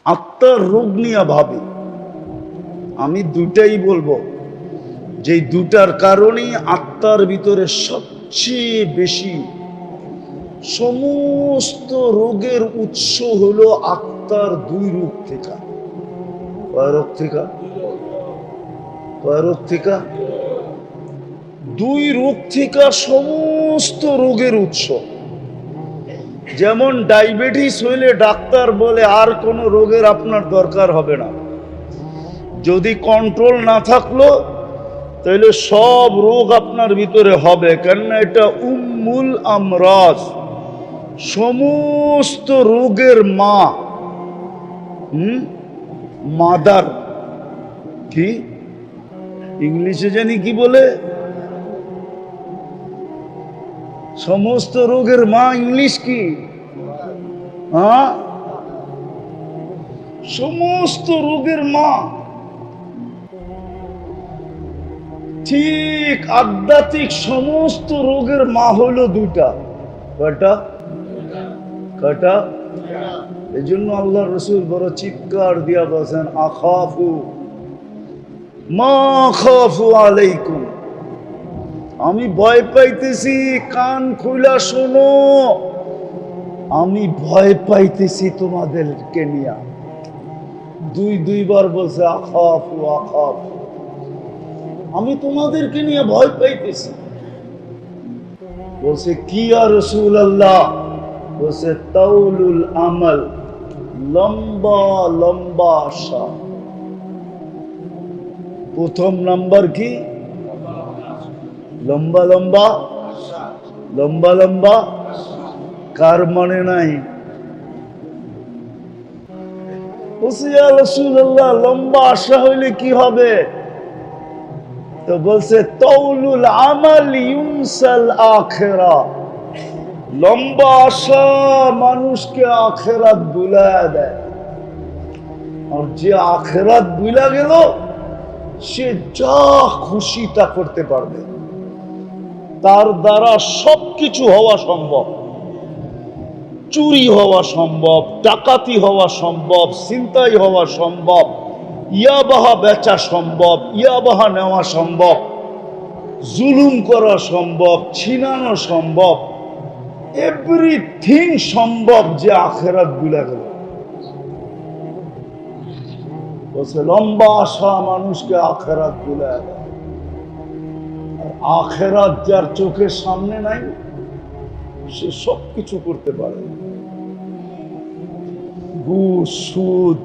আত্মার রোগ নিয়ে ভাবি। আমি দুটাই বলবো, যে দুটার কারণেই আত্মার ভিতরে সবচেয়ে বেশি সমস্ত রোগের উৎস হলো আত্মার দুই রোগ থেকে। কয় রোগ থেকে? কয় রোগ থেকে? দুই রোগ থেকে সমস্ত রোগের উৎস। যেমন ডায়াবেটিস হইলে ডাক্তার বলে আর কোনো রোগের আপনার দরকার হবে না, যদি কন্ট্রোল না থাকলো তাহলে সব রোগ আপনার ভিতরে হবে, কেননা এটা উম্মুল আমরাজ, সমস্ত রোগের মা। মাদার কি ইংলিশে জানি কি বলে, সমস্ত রোগের মা ইংলিশ কি? হ্যাঁ, সমস্ত রোগের মা। ঠিক আধ্যাত্মিক সমস্ত রোগের মা হলো দুটা। কয়টা? কয়টা? এই জন্য আল্লাহ রসুল বড় চিৎকার দিয়া বলছেন, আখাফু মা খাফু আলাইকুম, আমি ভয় পাইতেছি, কান খুলা শোনো, আমি ভয় পাইতেছি তোমাদেরকে নিয়া। দুইবার বলছে আখাফু আখাফু, আমি তোমাদেরকে নিয়ে ভয় পাইতেছি। বলছে কি ইয়া রাসূলুল্লাহ? বলছে তাউলুল আমাল, লম্বা লম্বা আশা। প্রথম নাম্বার কি? লম্বা লম্বা, লম্বা লম্বা। কার মনে নাই? বলছে ইয়া রাসূলুল্লাহ, লম্বা আশা হইলে কি হবে? তো বলছে তাউলুল আমাল ইউনসাল আখিরা, লম্বা আশা মানুষকে আখিরাত ভুলায়া দেয়। আর যে আখিরাত ভুলা গেল সে যা খুশি তা করতে পারবে, তার দ্বারা সবকিছু হওয়া সম্ভব। চুরি হওয়া সম্ভব, ডাকাতি হওয়া সম্ভব, ছিনতাই হওয়া সম্ভব, ইয়াবাহা বেচা সম্ভব, ইয়াবাহা নেওয়া সম্ভব, জুলুম করা সম্ভব, ছিনানো সম্ভব, এভরিথিং সম্ভব যে আখিরাত ভুলে গেল। বলছে লম্বা আশা মানুষকে আখিরাত ভুলে গেল। আখিরাত যার চোখের সামনে নাই সে সবকিছু করতে পারে। ঘুষ, সুদ,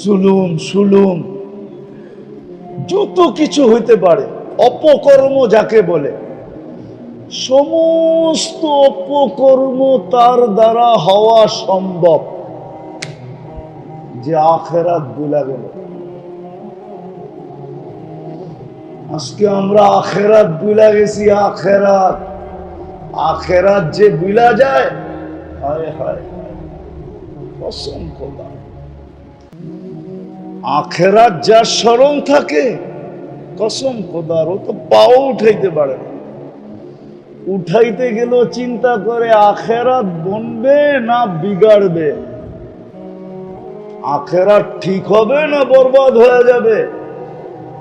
জুলুম, সুলুম, যত কিছু হইতে পারে, অপকর্ম যাকে বলে, সমস্ত অপকর্ম তার দ্বারা হওয়া সম্ভব যে আখিরাত ভুলা গেল। আজকে আমরা আখিরাত ভুলা গেছি। আখিরাত, আখিরাত যে ভুলা যায়, হায় হায়, কসম খোদা, আখিরাত যার স্মরণ থাকে, কসম খোদার, ও তো পাও উঠাইতে পারে না। উঠাইতে গেল চিন্তা করে আখিরাত বনবে না বিগাড়বে, আখিরাত ঠিক হবে না বরবাদ হয়ে যাবে।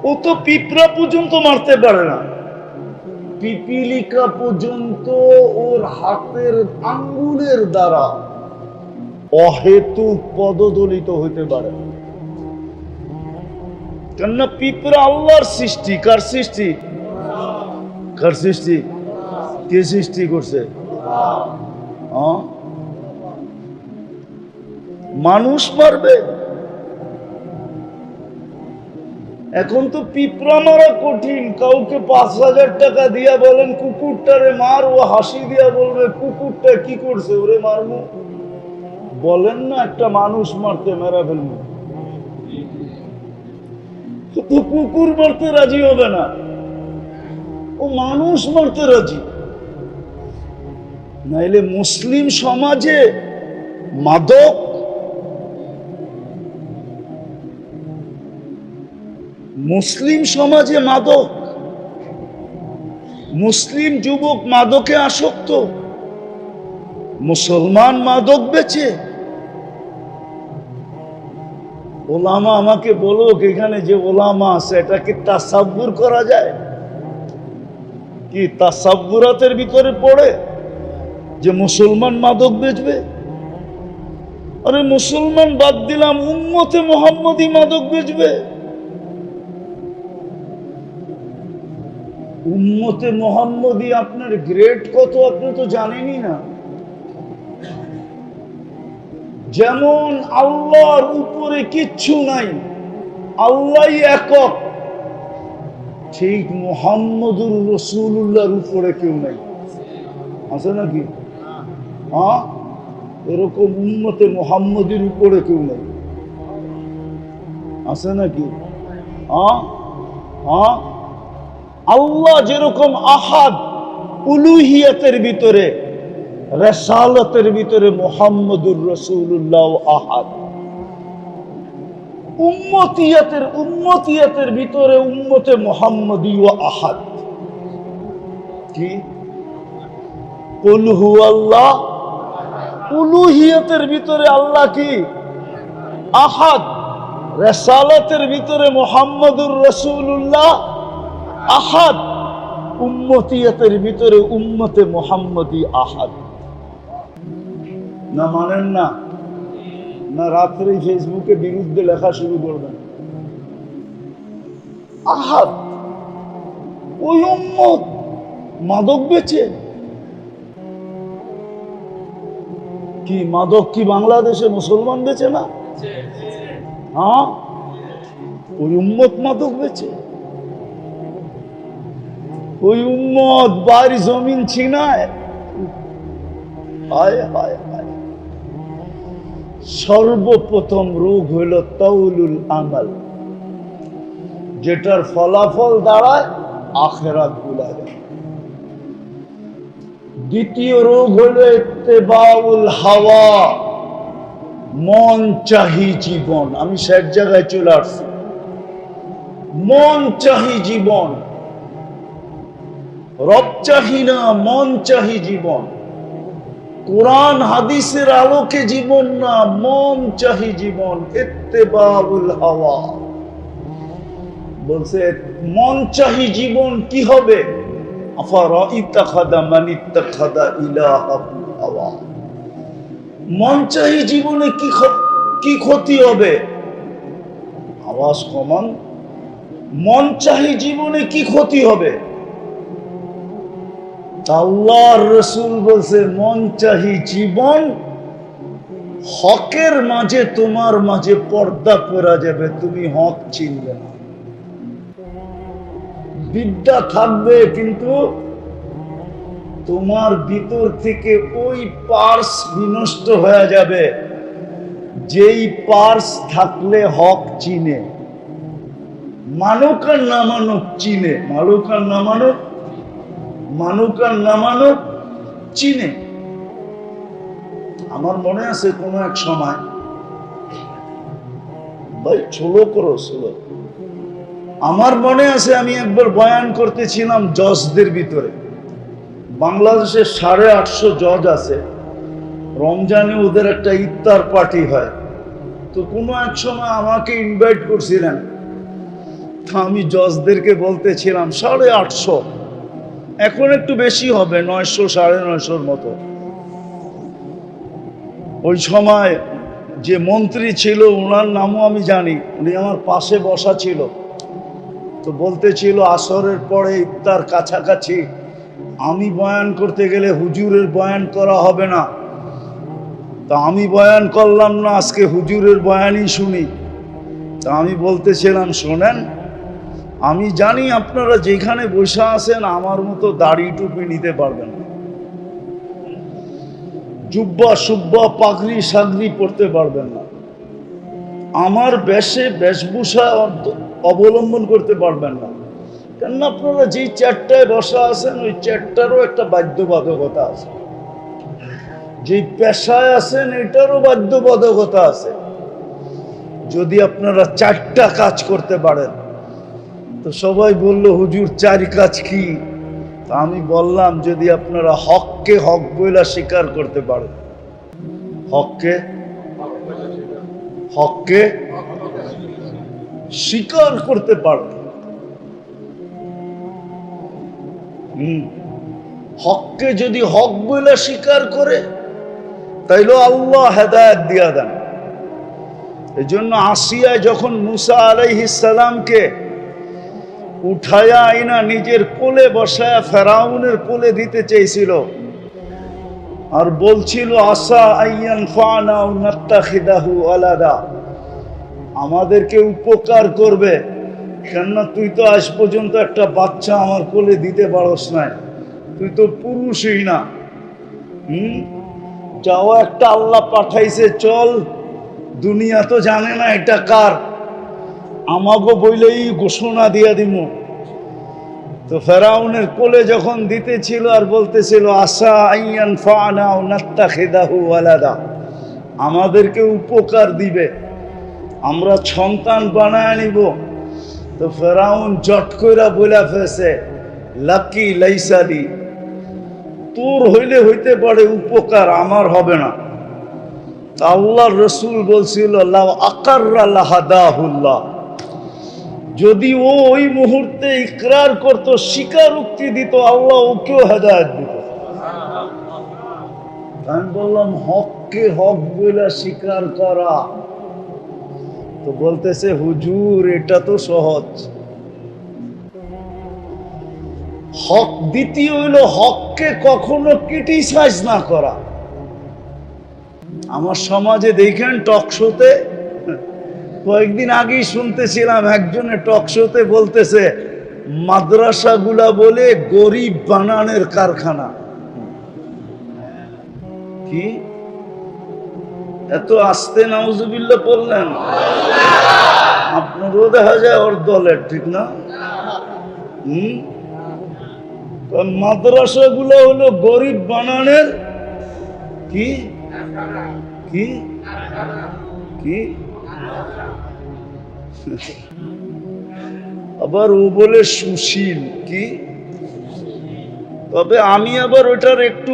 ও তো পিঁপড়া পর্যন্ত মারতে পারে না, পিপিলিকা পর্যন্ত ওর হাতের আঙ্গুলের দ্বারা অহেতুক পদদলিত হইতে পারে। কেননা পিঁপড়া আল্লাহর সৃষ্টি। কার সৃষ্টি? কার সৃষ্টি? কে সৃষ্টি করছে? মানুষ মারবে? এখন তো পিঁপড়া মারা কঠিন। কাউকে 5,000 টাকা দিয়া বলেন কুকুরটারে মার, ও হাসি দিয়া বলবে কুকুরটা কি করছে, ওরে মারবো। বলেন না একটা মানুষ মারতে, মেরা ফেলবো। তো কুকুর মারতে রাজি হবে না, ও মানুষ মারতে রাজি। নাইলে মুসলিম সমাজে মাদক, মুসলিম সমাজে মাদক, মুসলিম যুবক মাদকে আসক্ত, মুসলমান মাদক বেচে। ওলামা আমাকে বলো এখানে যে ওলামা আছে এটা কি তাসাব্বুর করা যায়? কি তাসাব্বুরাতের ভিতরে পড়ে যে মুসলমান মাদক বেচবে? আরে মুসলমান বাদ দিলাম, উম্মতে মুহাম্মদী মাদক বেচবে। উম্মতে মুহাম্মদী আপনার গ্রেড কত আপনি তো জানেনই না। যেমন আল্লাহর উপরে কিচ্ছু নাই, আল্লাহই একক, ঠিক মুহাম্মদুর রাসূলুল্লাহর উপরে কেউ নাই। আছে নাকি? হ্যাঁ, এরকম উম্মতে মুহাম্মদীর উপরে কেউ নাই। আছে নাকি? হ্যাঁ হ্যাঁ, আল্লাহ যেরকম আহাদ উলুহিয়াতের ভিতরে, রিসালাতের ভিতরে মুহাম্মদুর রাসূলুল্লাহ আহাদ। উম্মতিয়াতের ভিতরে উম্মতে মুহাম্মদী ও আহাদ। কি? কুল হুয়াল্লাহ। উলুহিয়াতের ভিতরে আল্লাহ কি? আহাদ। রিসালাতের ভিতরে মুহাম্মদুর রাসূলুল্লাহ আহাদ। উম্মতিয়াতের ভিতরে উম্মতে মুহাম্মদী আহাদ। না মানেন না? না রাত্রে ফেসবুকে বিরুদ্ধে লেখা শুরু করবেন? আহাদ ওই উম্মত মাদক বেচে। কি মাদক কি বাংলাদেশে মুসলমান বেচে না? হ্যাঁ, ওই উম্মত মাদক বেচে। ওই উম্মত বাড়ি জমিন ছিনায়। হায় হায় হায়। সর্বপ্রথম রোগ হইল তাউলুল আমাল, যেটার ফলাফল দাঁড়ায় আখিরাত ভুলা যায়। দ্বিতীয় রোগ হইল ইত্তেবাউল হাওয়া, মন চাহি জীবন। আমি সব জায়গায় চলে আসছি। মন চাহি জীবন, রব চাহি না, মন চাহি জীবন। কোরআন হাদিসের আলোকে জীবন না, মন চাহি জীবন। ইত্তেবাউল হাওয়া বলছে মন চাহি জীবন কি হবে? আফারাইতাখাদা মান ইত্তাখাদা ইলাহাহু হাওয়া। মন চাহি জীবনে কি ক্ষতি হবে? আওয়াজ কমান। মন চাহি জীবনে কি ক্ষতি হবে? আল্লাহর রাসূল বলছে মন চাহি জীবন, হকের মাঝে তোমার মাঝে পর্দা পড়া যাবে, তুমি হক চিনবে না। বিদ্যা থাকবে কিন্তু তোমার ভিতর থেকে ওই পার্স বিনষ্ট হয়ে যাবে, যেই পার্স থাকলে হক চিনে। মানুক আর না মানুক চিনে, মানুক আর না মানুক, মানুক আর না মানুক চিনে। আমার মনে আছে কোন এক সময়, ভাই ছোলো করো ছোলো, আমার মনে আছে আমি একবার বয়ান করতেছিলাম জজদের ভিতরে। বাংলাদেশে 850 জজ আছে, রমজানে ওদের একটা ইফতার পার্টি হয়। তো কোনো এক সময় আমাকে ইনভাইট করছিলেন, আমি জজদেরকে বলতেছিলাম 850, এখন একটু বেশি হবে, 900 950 মতো। ওই সময় যে মন্ত্রী ছিল ওনার নামও আমি জানি, উনি আমার পাশে বসা ছিল। তো বলতেছিল আসরের পরে ইফতার কাছাকাছি আমি বয়ান করতে গেলে হুজুরের বয়ান করা হবে না। তা আমি বয়ান করলাম না, আজকে হুজুরের বয়ানই শুনি। তা আমি বলতেছিলাম শোনেন, আমি জানি আপনারা যেখানে বসে আছেন আমার মতো দাড়ি টুপি নিতে পারবেন না, জুব্বা সুব্বা পাগড়ি সাগড়ি পড়তে পারবেন না, আমার বেশভূষা অবলম্বন করতে পারবেন না। কেননা আপনারা যেই চেয়ারটায় বসা আছেন ওই চেয়ারটারও একটা বাধ্যবাধকতা আছে, যেই পেশায় আছেন এটারও বাধ্যবাধকতা আছে। যদি আপনারা 4টা কাজ করতে পারেন, তো সবাই বলল হুজুর 4 কাজ কি? তা আমি বললাম যদি আপনারা হককে হক বইলা স্বীকার করতে পারেন, হককে স্বীকার করতে পারত। হককে যদি হক বলে স্বীকার করে তাইলে আল্লাহ হেদায়েত দিয়া দেন। এই জন্য আসিয়া যখন মুসা আলাইহিস সালামকে উঠায়া আইনা নিজের কোলে বসায়া ফেরাউনের কোলে দিতে চেয়েছিল, আর বলছিল আসা আইয়ান ফানা ও নাত্তাখিদাহু আলাদা, আমাদেরকে উপকার করবে, কেননা তুই তো আজ পর্যন্ত একটা বাচ্চা আমার কোলে দিতে পারস না, তুই তো পুরুষই না। যাও, একটা আল্লাহ পাঠাইছে, চল, দুনিয়া তো জানে না এটা কার, আমাগো বইলেই ঘোষণা দিয়া দিব। তো ফেরাউনের কোলে যখন দিতেছিল আর বলতেছিল আসা আইয়ান ফানা ও নাত্তাখিদাহু আলাদা, আমাদেরকে উপকার দিবে, আমরা সন্তান বানায় নিব। তো ফেরাউন জট কইরা বইলা ফেলছে লাকি লাইসালি, তোর হইলে হইতে পারে উপকার, আমার হবে না। আল্লাহর রসুল বলছিল লাউ আকাররা লাহাদাহুল্লাহ, যদি ও ওই মুহূর্তে ইকরার করত, স্বীকারোক্তি দিত, আল্লাহ ওকেও হেদায়েত দিত। আমি বললাম হককে হক বলে স্বীকার করা, তো বলতেছে হুজুর এটা তো সহজ। হক দ্বিতীয় হইল হককে কখনো ক্রিটিসাইজ না করা। আমার সমাজে দেখেন টকশোতে, কয়েকদিন আগেই শুনতেছিলাম একজনের টকশোতে বলতেছে মাদ্রাসাগুলা বলে গরিব বানানের কারখানা। কি এত আস্তে নাউজুবিল্লাহ পড়লেন? আপনারও দেখা যায় ওর দলের, ঠিক না? মাদ্রাসাগুলো হলো গরিব বানানের কি কি কি আবার ও বলে সুশীল কি। তবে আমি আবার ওটার একটু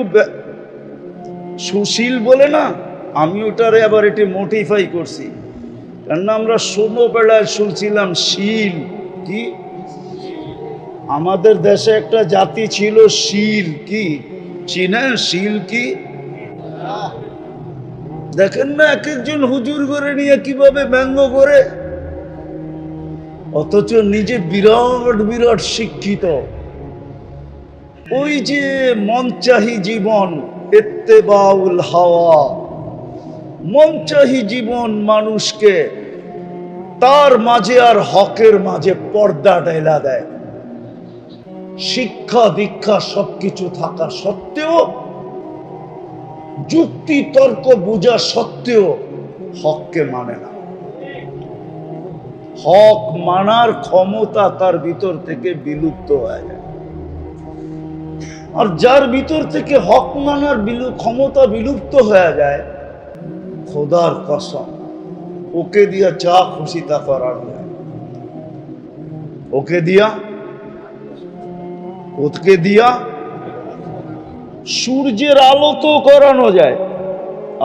সুশীল বলে না, আমি ওটারে আবার এটি মোটিফাই করছি, কেননা আমরা ছোটবেলায় শুনছিলাম শীল কি। আমাদের দেশে একটা জাতি ছিল শীল কি, চিনেন শীল কি? দেখেন না এক একজন হুজুর করে নিয়ে কিভাবে ব্যঙ্গ করে, অথচ নিজে বিরাট বিরাট শিক্ষিত। ওই যে মনচাহি জীবন, ইত্তেবাউল হাওয়া, মনচাহি জীবন মানুষকে তার মাঝে আর হকের মাঝে পর্দা ঢেলা দেয়। শিক্ষা দীক্ষা সবকিছু থাকা সত্ত্বেও, যুক্তি তর্ক বোঝা সত্ত্বেও হককে মানে না। হক মানার ক্ষমতা তার ভিতর থেকে বিলুপ্ত হয়ে যায়। আর যার ভিতর থেকে হক মানার ক্ষমতা বিলুপ্ত হয়ে যায়, খোদার কসম ওকে দিয়া যা খুশি তা করানো যায়। ওকে দিয়া সূর্যের আলো তো করানো যায়,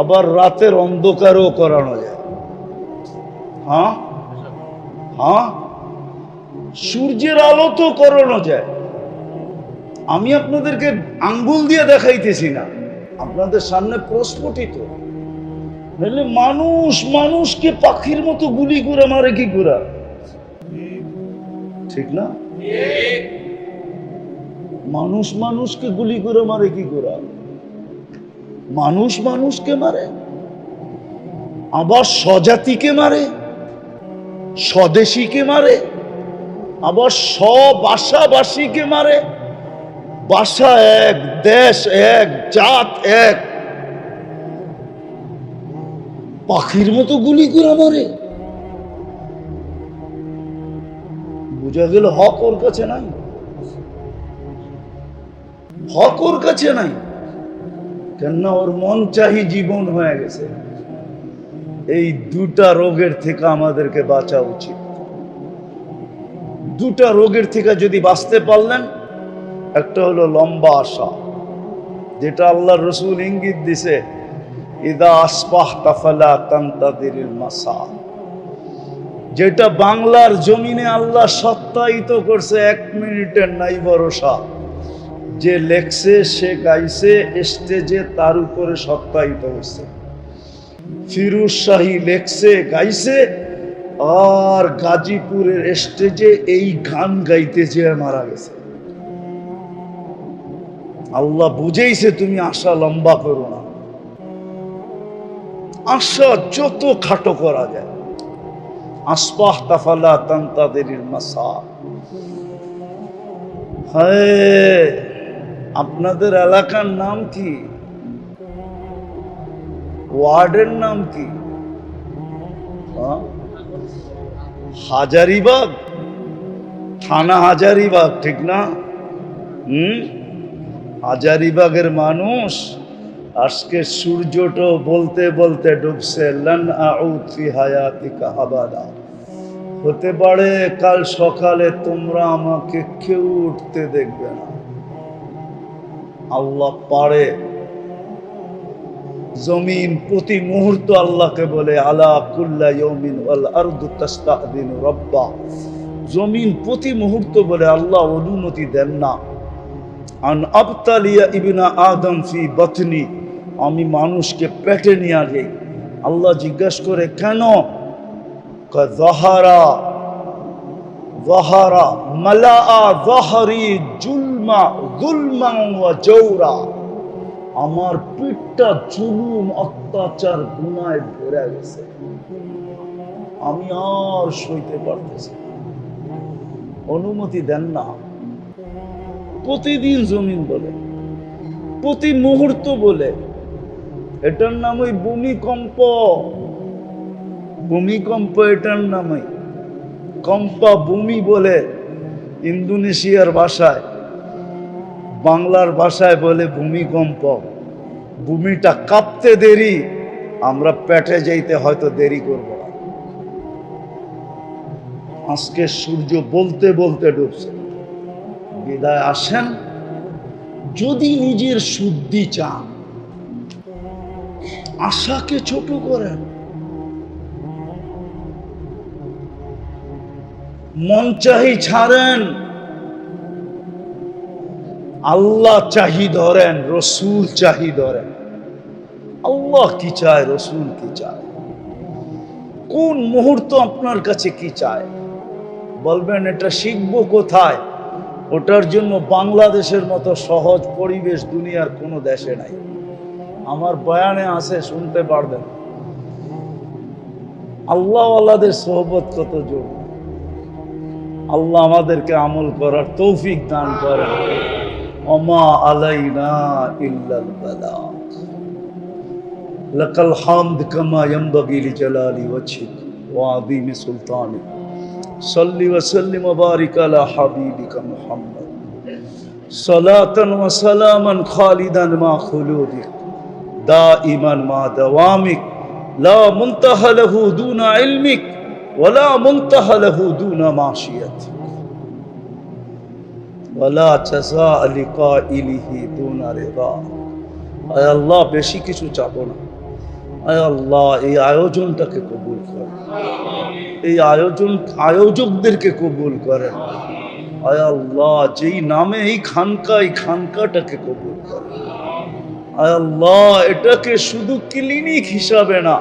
আবার রাতের অন্ধকারও করানো যায়। হ্যাঁ হ্যাঁ, সূর্যের আলো তো করানো যায়। আমি আপনাদেরকে আঙ্গুল দিয়ে দেখাইতেছি না, আপনাদের সামনে প্রস্ফুটিত। নাহলে মানুষকে পাখির মতো গুলি করে মারে কি করে, ঠিক না? মানুষকে গুলি করে মারে কি করে? মানুষকে মারে, আবার স্বজাতিকে মারে, স্বদেশীকে মারে, আবার স্বভাষাভাষীকে মারে। ভাষা এক, দেশ এক, জাত এক, পাখির মতো গুলি করে মারে। বুঝা গেল হক ওর কাছে নাই, হক ওর কাছে নাই, কেননা ওর মন চাহি জীবন হয়ে গেছে। এই দুটা রোগের থেকে আমাদেরকে বাঁচা উচিত। দুটা রোগের থেকে যদি বাঁচতে পারলেন, একটা হলো লম্বা আশা, যেটা আল্লাহর রসুল ইঙ্গিত দিছে, ইদা আসবাহতা ফালা তানতাদিরিল মাসা, যেটা বাংলার জমিনে আল্লাহ সত্যায়িত করছে, 1 মিনিটের নাই ভরসা। যে লেখছে সে গাইছে স্টেজে, তার উপরে সত্যায়িত হয়েছে। ফিরোজ শাহী লেখছে গাইছে, আর গাজীপুরের স্টেজে এই গান গাইতে যেয়ে মারা গেছে। আল্লাহ বুঝেইছে তুমি আশা লম্বা করো না, আশা যত খাটো করা যায়। আসবাহ তাফালা তান্তাদেরিল মাসা। হায়, আপনাদের এলাকার নাম কি? ওয়ার্ডের নাম কি? হাজারীবাগ, থানা হাজারীবাগ, ঠিক না? হাজারীবাগের মানুষ আজকে সূর্যটা বলতে বলতে ডুবছে। লান আউদ ফি হায়াতিকা আবাদা। হতে পারে কাল সকালে তোমরা আমাকে কেউ উঠতে দেখবে না। আল্লাহ পারে। জমিন প্রতি মুহূর্ত আল্লাহকে বলে আলা কুল্লা ইয়াউমিন ওয়াল আরদু তাস্তাদিনু রাব্বা। জমিন প্রতি মুহূর্ত বলে আল্লাহ অনুমতি দেন না। আন আবতালিয়া ইবনা আদম ফি বাতনি, আমি মানুষকে পেটে নিয়ে যাই। আল্লাহ জিজ্ঞাসা করে কেন? যাহারা যাহারা মালাআ যাহরি জুলমা যুলমা ওয়া জাওরা। আমার পিঠটা জুলুম অত্যাচার গুনায় ভরে গেছে, আমি আর সইতে পারতেছি, অনুমতি দেন না। প্রতিদিন জমিন বলে, প্রতি মুহূর্ত বলে। এটার নাম ওই ভূমিকম্প। ভূমিকম্প এটার নামই কম্পা ভূমি বলে ইন্দোনেশিয়ার ভাষায়। বাংলার ভাষায় বলে ভূমিকম্প। ভূমিটা কাঁপতে দেরি, আমরা পেটে যাইতে হয়তো দেরি করব না। আজকে সূর্য বলতে বলতে ডুবছে। বিদায় আসেন, যদি নিজের শুদ্ধি চান, আশাকে ছোট করেন, মন চাহি ছাড়েন, আল্লাহ চাহি ধরেন, রসুল চাহি ধরেন। আল্লাহ কি চায়, রসুল কি চায়, কোন মুহূর্ত আপনার কাছে কি চায় বলবেন। এটা শিখবো কোথায়? ওটার জন্য বাংলাদেশের মতো সহজ পরিবেশ দুনিয়ার কোনো দেশে নাই। আমার বয়ানে আছে, শুনতে পারবেন। আল্লাহওয়ালাদের সোহবত কত জরুরি। আল্লাহ আমাদেরকে আমল করার তৌফিক দান করেন। ওমা আলাইনা ইল্লাল বালাগ। লাকাল হামদ কামা ইয়ানবাগি লিজালালি ওয়াজহিক ওয়া আযীমি সুলতানিক। সাল্লি ওয়া সাল্লিম ওয়া বারিক আলা হাবিবিকা মুহাম্মদ সালাতান ওয়া সালামান খালিদান মা খুলুদিক দাইমান মা দাওয়ামিক লা মুনতাহা লাহু দুনা ইলমিক ওয়া লা মুনতাহা লাহু দুনা মাশিয়াতিক ওয়া লা জাযা লিকাইলিহি দুনা রিদা। আয় আল্লাহ, বেশি কিছু চাবো না। আয় আল্লাহ, এই আয়োজনটাকে কবুল করেন, এই আয়োজকদেরকে কবুল করেন। আয় আল্লাহ, যেই নামে এই খানকাটাকে কবুল করেন। আয় আল্লাহ, এটাকে শুধু ক্লিনিক হিসাবে না,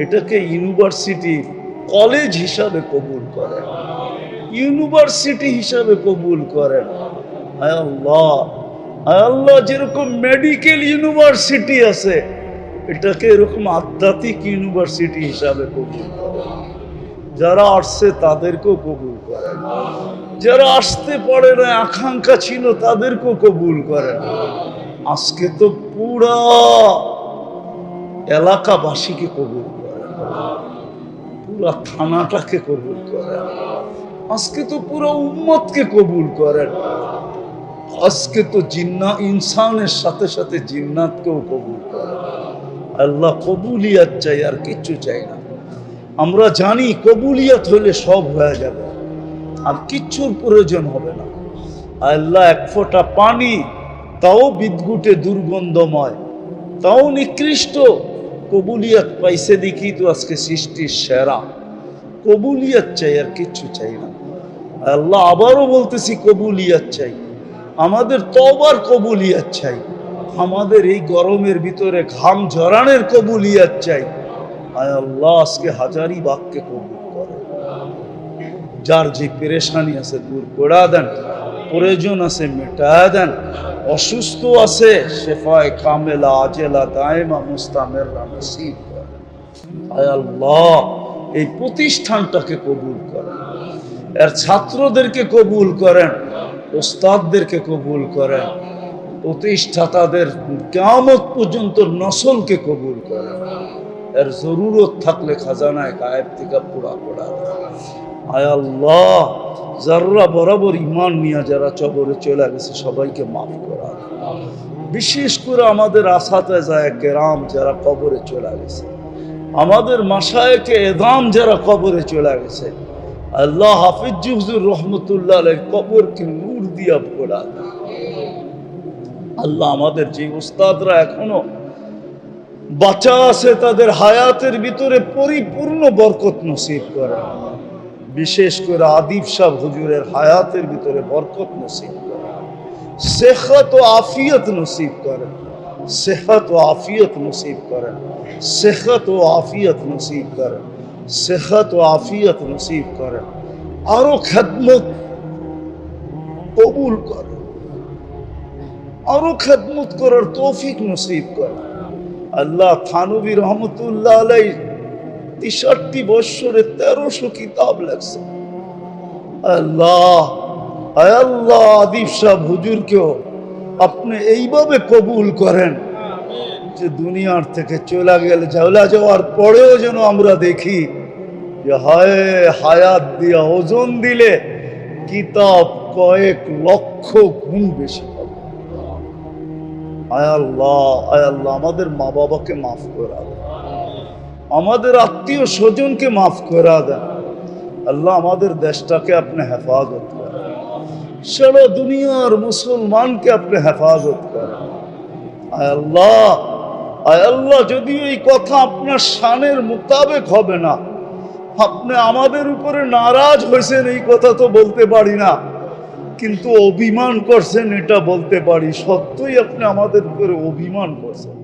এটাকে ইউনিভার্সিটি কলেজ হিসাবে কবুল করেন, ইউনিভার্সিটি হিসাবে কবুল করেন। আয় আল্লাহ, আয় আল্লাহ, যেরকম মেডিকেল ইউনিভার্সিটি আছে, এটাকে এরকম আধ্যাত্মিক ইউনিভার্সিটি হিসাবে কবুল করেন। যারা আসছে তাদেরকেও কবুল করেন, যারা আসতে পারে না, আকাঙ্ক্ষা ছিল, তাদেরকেও কবুল করেন। আজকে তো পুরা এলাকাবাসীকে কবুল করেন, পুরা থানাটাকে কবুল করেন। আজকে তো পুরো উম্মতকে কবুল করেন। আজকে তো ইনসানের সাথে সাথে জিন্নাতকেও কবুল করেন। আল্লাহ, কবুলিয়াত চাই, আর কিচ্ছু চাই না। আমরা জানি কবুলিয়াত হলে সব হয়ে যাবে, আর কিচ্ছুর প্রয়োজন হবে না। আল্লাহ, এক ফোঁটা পানি, তাও বিদ্যুটে দুর্গন্ধময়, তাও নিকৃষ্ট, কবুলিয়াত পাইছে দেখি তো আজকে সৃষ্টির সেরা। কবুলিয়াত চাই, আর কিচ্ছু চাই না। আল্লাহ আবারও বলতেছি, কবুলিয়াত চাই, আমাদের তওবার কবুলিয়াত চাই, আমাদের এই গরমের ভিতরে ঘাম ঝরানোর কবুলিয়াত চাই। আয় আল্লাহ আজকে হাজারিবাগকে কবুল করে, যার যে পেরেশানি আছে দূর করে দেন, প্রয়োজন আছে মেটা দেন, অসুস্থ আছে শেফায়ে কামেলা আজেলা দায়েমা মুস্তামেররা নসিব করেন। আয় আল্লাহ এই প্রতিষ্ঠানটাকে কবুল করেন, এর ছাত্রদেরকে কবুল করেন, ওস্তাদদেরকে কবুল করেন, প্রতিষ্ঠাতাদের কিয়ামত পর্যন্ত নসলকে কবুল করেন। এর জরুরত থাকলে খাজানায় গায়েব থেকে পুরা করা দেন। আয় আল্লাহ যারা বরাবর ইমান নিয়ে যারা চবরে চলে গেছে সবাইকে মাফ করা দেন। বিশেষ করে আমাদের আসাতেজায়ে কেরাম যারা কবরে চলে গেছে, আমাদের মাশায়েখে এদাম যারা কবরে চলে গেছে, আল্লাহ হাফিজ হুজুর রহমতুল্লাহ আলাইহির কবরকে নূর দিয়া ভরা দেন। আল্লাহ আমাদের যে উস্তাদরা এখনো বাঁচা আছে তাদের হায়াতের ভিতরে পরিপূর্ণ বরকত নসিব করেন। বিশেষ করে আদিব সাহেব হুজুরের হায়াতের ভিতরে বরকত নসিব করেন, সেহত ও আফিয়ত নসিব করেন, সেহত ও আফিয়ত নসিব করেন, সেহত ও আফিয়ত নসিব করেন, সেহত ও আফিয়ত নসিব করেন। আরো খেদমত কবুল করেন, আরো খেদমত করার তৌফিক নসিব করেন। আল্লাহ থানবী রহমতুল্লাহ আলাইহি 63 বছরে 1300 কিতাব লেখছে। আল্লাহ আয় আল্লাহ আদিব সাহেব হুজুরকেও আপনি এইভাবে কবুল করেন যে দুনিয়ার থেকে চলে যাওয়ার পরেও যেন আমরা দেখি যে হায় হায়াত দিয়া ওজন দিলে কিতাব কয়েক লক্ষ গুণ বেশি হবে। আয় আল্লাহ আমাদের মা বাবাকে মাফ করে দেন, আমাদের আত্মীয় স্বজনকে মাফ করে দেন। আল্লাহ আমাদের দেশটাকে আপনি হেফাজত করেন, সারা দুনিয়ার মুসলমানকে আপনি হেফাজত করেন। আয় আল্লাহ যদি এই কথা আপনার শানের মোতাবেক হবে না, আপনি আমাদের উপরে নারাজ হয়েছেন এই কথা তো বলতে পারি না, কিন্তু অভিমান করছেন এটা বলতে পারি। সত্যই আপনি আমাদের উপরে অভিমান করছেন।